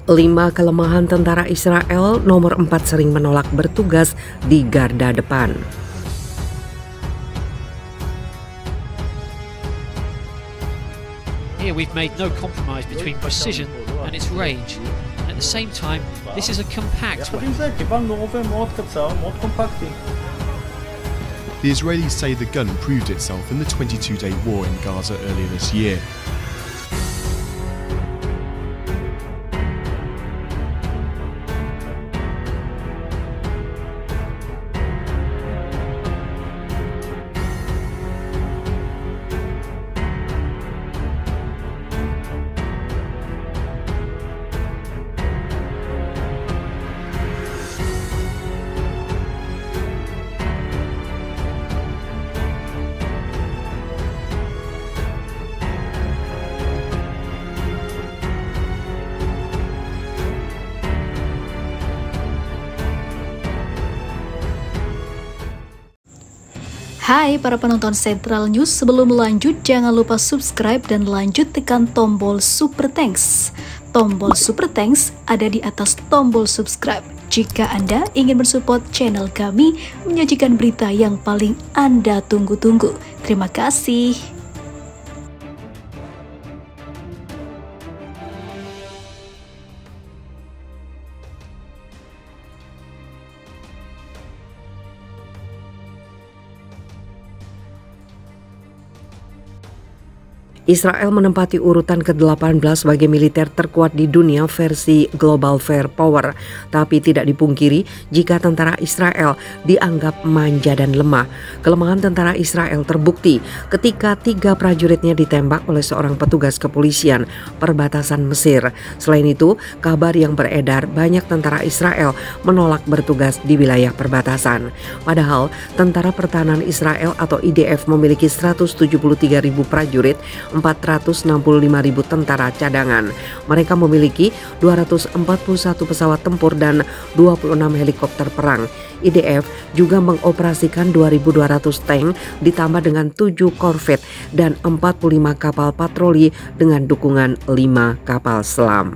5 kelemahan tentara Israel, nomor 4 sering menolak bertugas di garda depan. Here we've made no compromise between precision and its range. And at the same time, this is a compact weapon. The Israelis say the gun proved itself in the 22-day war in Gaza earlier this year. Hai para penonton Central News, sebelum lanjut jangan lupa subscribe dan lanjut tekan tombol Super Thanks. Tombol Super Thanks ada di atas tombol subscribe. Jika Anda ingin mensupport channel kami menyajikan berita yang paling Anda tunggu-tunggu. Terima kasih. Israel menempati urutan ke-18 sebagai militer terkuat di dunia versi Global Firepower, tapi tidak dipungkiri jika tentara Israel dianggap manja dan lemah. Kelemahan tentara Israel terbukti ketika 3 prajuritnya ditembak oleh seorang petugas kepolisian perbatasan Mesir. Selain itu, kabar yang beredar banyak tentara Israel menolak bertugas di wilayah perbatasan. Padahal tentara pertahanan Israel atau IDF memiliki 173.000 prajurit, 465.000 tentara cadangan. Mereka memiliki 241 pesawat tempur dan 26 helikopter perang. IDF juga mengoperasikan 2.200 tank ditambah dengan 7 korvet dan 45 kapal patroli dengan dukungan 5 kapal selam.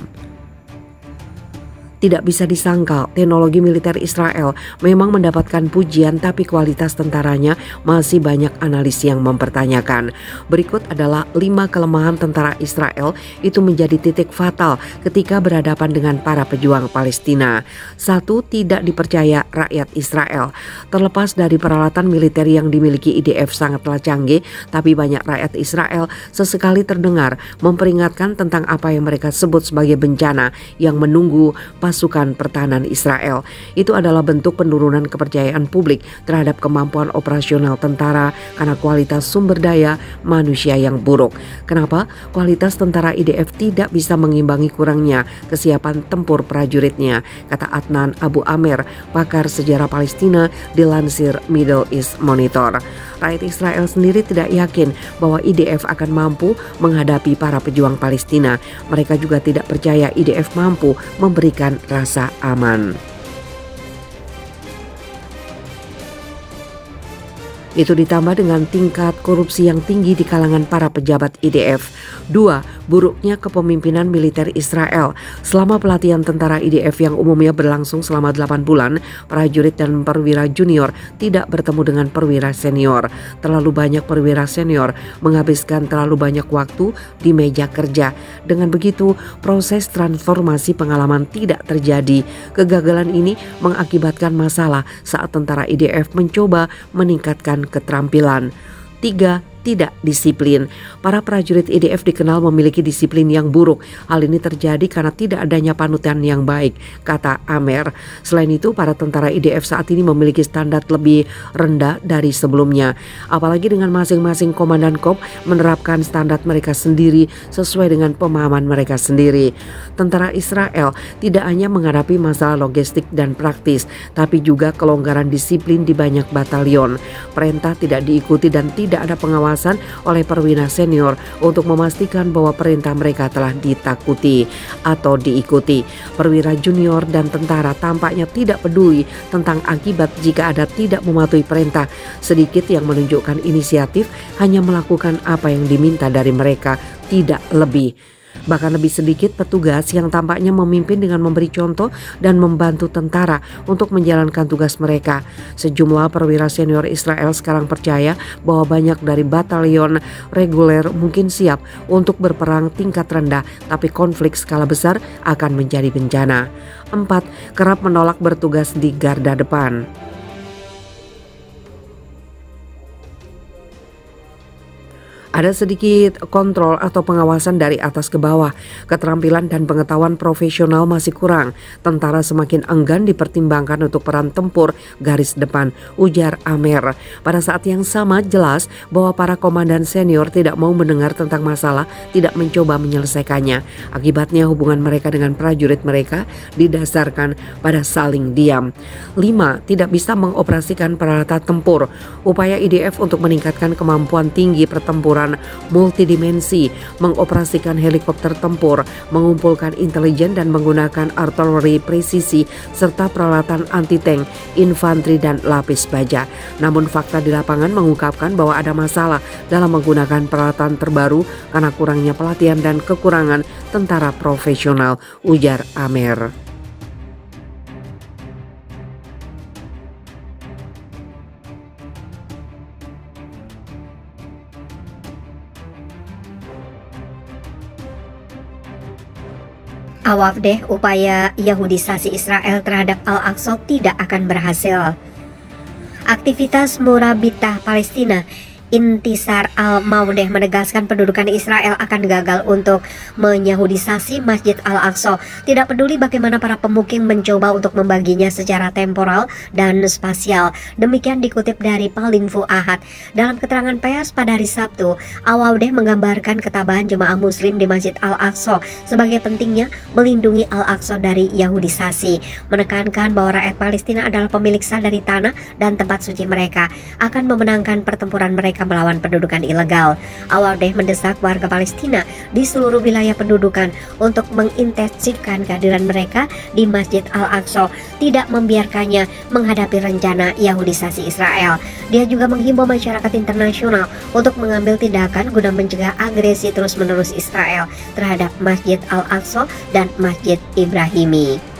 Tidak bisa disangkal, teknologi militer Israel memang mendapatkan pujian, tapi kualitas tentaranya masih banyak analis yang mempertanyakan. Berikut adalah 5 kelemahan tentara Israel itu menjadi titik fatal ketika berhadapan dengan para pejuang Palestina. 1. Tidak dipercaya rakyat Israel. Terlepas dari peralatan militer yang dimiliki IDF sangatlah canggih, tapi banyak rakyat Israel sesekali terdengar memperingatkan tentang apa yang mereka sebut sebagai bencana yang menunggu pasukan pertahanan Israel. Itu adalah bentuk penurunan kepercayaan publik terhadap kemampuan operasional tentara karena kualitas sumber daya manusia yang buruk. Kenapa? Kualitas tentara IDF tidak bisa mengimbangi kurangnya kesiapan tempur prajuritnya, kata Adnan Abu Amer, pakar sejarah Palestina, dilansir Middle East Monitor. Rakyat Israel sendiri tidak yakin bahwa IDF akan mampu menghadapi para pejuang Palestina. Mereka juga tidak percaya IDF mampu memberikan rasa aman. Itu ditambah dengan tingkat korupsi yang tinggi di kalangan para pejabat IDF. 2. Buruknya kepemimpinan militer Israel. Selama pelatihan tentara IDF yang umumnya berlangsung selama 8 bulan, prajurit dan perwira junior tidak bertemu dengan perwira senior. Terlalu banyak perwira senior menghabiskan terlalu banyak waktu di meja kerja. Dengan begitu, proses transformasi pengalaman tidak terjadi. Kegagalan ini mengakibatkan masalah saat tentara IDF mencoba meningkatkan keterampilan. 3. Tidak disiplin. Para prajurit IDF dikenal memiliki disiplin yang buruk. Hal ini terjadi karena tidak adanya panutan yang baik, kata Amer. Selain itu, para tentara IDF saat ini memiliki standar lebih rendah dari sebelumnya. Apalagi dengan masing-masing komandan kop menerapkan standar mereka sendiri sesuai dengan pemahaman mereka sendiri. Tentara Israel tidak hanya menghadapi masalah logistik dan praktis, tapi juga kelonggaran disiplin di banyak batalion. Perintah tidak diikuti dan tidak ada pengawasan oleh perwira senior untuk memastikan bahwa perintah mereka telah ditakuti atau diikuti. Perwira junior dan tentara tampaknya tidak peduli tentang akibat jika ada tidak mematuhi perintah. Sedikit yang menunjukkan inisiatif, hanya melakukan apa yang diminta dari mereka, tidak lebih. Bahkan lebih sedikit petugas yang tampaknya memimpin dengan memberi contoh dan membantu tentara untuk menjalankan tugas mereka. Sejumlah perwira senior Israel sekarang percaya bahwa banyak dari batalion reguler mungkin siap untuk berperang tingkat rendah, tapi konflik skala besar akan menjadi bencana. 4. Kerap menolak bertugas di garda depan. Ada sedikit kontrol atau pengawasan dari atas ke bawah. Keterampilan dan pengetahuan profesional masih kurang. Tentara semakin enggan dipertimbangkan untuk peran tempur garis depan, ujar Amer. Pada saat yang sama jelas bahwa para komandan senior tidak mau mendengar tentang masalah, tidak mencoba menyelesaikannya. Akibatnya hubungan mereka dengan prajurit mereka didasarkan pada saling diam. 5. Tidak bisa mengoperasikan peralatan tempur. Upaya IDF untuk meningkatkan kemampuan tinggi pertempuran multidimensi, mengoperasikan helikopter tempur, mengumpulkan intelijen dan menggunakan artileri presisi serta peralatan anti-tank, infanteri dan lapis baja. Namun fakta di lapangan mengungkapkan bahwa ada masalah dalam menggunakan peralatan terbaru karena kurangnya pelatihan dan kekurangan tentara profesional, ujar Amer. Awas deh, upaya Yahudisasi Israel terhadap Al-Aqsa tidak akan berhasil. Aktivitas Murabitah Palestina Intisar Al-Maudeh menegaskan pendudukan Israel akan gagal untuk menyahudisasi Masjid Al-Aqsa. Tidak peduli bagaimana para pemukim mencoba untuk membaginya secara temporal dan spasial. Demikian dikutip dari Palinfo Ahad. Dalam keterangan pers pada hari Sabtu, Al-Maudeh menggambarkan ketabahan jemaah muslim di Masjid Al-Aqsa sebagai pentingnya melindungi Al-Aqsa dari Yahudisasi. Menekankan bahwa rakyat Palestina adalah pemilik sah dari tanah dan tempat suci mereka, akan memenangkan pertempuran mereka melawan pendudukan ilegal. Al-Maudeh mendesak warga Palestina di seluruh wilayah pendudukan untuk mengintensifkan kehadiran mereka di Masjid Al-Aqsa, tidak membiarkannya menghadapi rencana Yahudisasi Israel. Dia juga menghimbau masyarakat internasional untuk mengambil tindakan guna mencegah agresi terus-menerus Israel terhadap Masjid Al-Aqsa dan Masjid Ibrahimi.